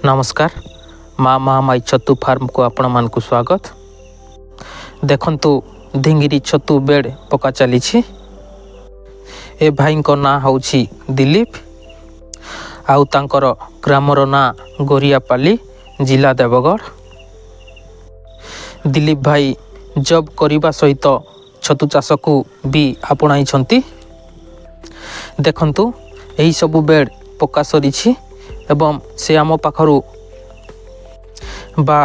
नमस्कार माँ महामाई छतु फार्म को आपण मान को स्वागत। देखंतु ढिंगिरी छतु बेड पका चली ए भाई को ना होछि दिलीप आउ तांकर ग्रामर ना गोरियापाली जिला देवगढ़। दिलीप भाई जॉब करिबा सहित छतु चाष को भी आपणाई छंती। देखंतु एही सबु बेड पका सरीछि एवं से आम पाखरु बा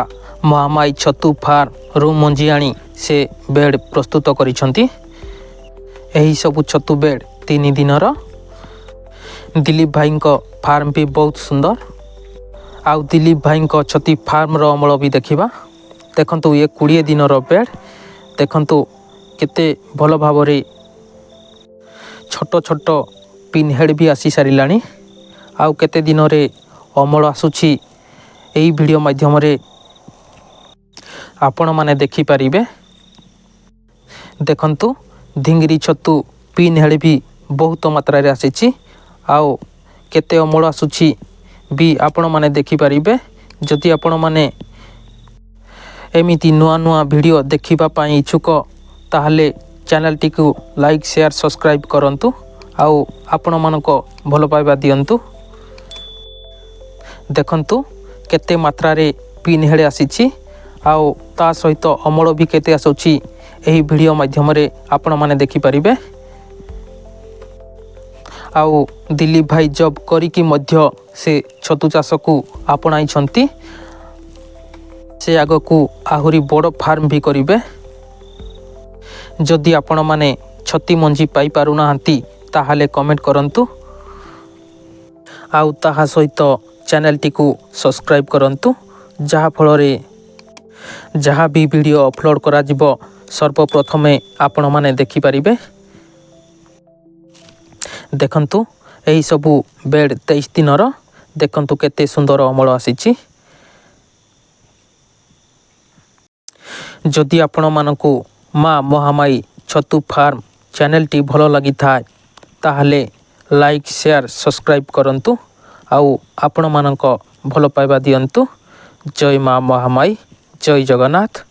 महामाई छतु फार्म रू मंजी आनी से बेड प्रस्तुत करिसंती। एही सबु छतु बेड 3 दिनर। दिलीप भाई को फार्म भी बहुत सुंदर। आउ दिलीप भाई को छती फार्म रो अमल भी देखिबा। देखंतु ये 20 दिनर बेड। देखंतु केते भल भाव रे छोट छोट पिन हेड भी आसी सारिलानी। आउ केते दिन रे अमल आसुछि एही वीडियो माध्यम रे आपण माने देखि परिबे। देखंतु ढिंगिरी छतु पिन हेड भी बहुत मात्रा रे आसीछि। आउ केते अमल आसुछि भी आपण माने देखि परिबे। जदि आपण माने एमिति नुआ नुआ वीडियो देखिबा पई इच्छुक ताहले चैनल टी को लाइक शेयर सब्सक्राइब करंतु। आउ आपण मानको भलो पाइबा दियंतु। देखंतु केते मात्रा रे पिन हेड आसीछि आउ ता सहित अमल भी केते आसुछि एही वीडियो माध्यम रे आपण माने देखि परिबे। आउ दिलीप भाई जॉब करी कि मध्य से छतु चाष को आपणाई छंती। से आगो को आहुरी बड़ फार्म भी करिवे। जदि आपण माने छती मंजी पाई पारु नाहंती ताहाले कमेंट करंतु। आउ ताहा सहित चैनल टी को सब्सक्राइब करंतु जहा फल रे जहा भी वीडियो अपलोड करा जिवो सर्वप्रथमे आपण माने देखि परिबे। देखंतु एही सबु बेड 23 दिनर। देखंतु केते सुंदर अमल आसीछि। जदि आपण मानकु माँ महामाई छतु फार्म चैनल टी भलो लगी थाए ताहले लाइक शेयर सब्सक्राइब करंतु। आउ आपण मानक भलो पाइबा दियंतु। जय माँ महामाई, जय जगन्नाथ।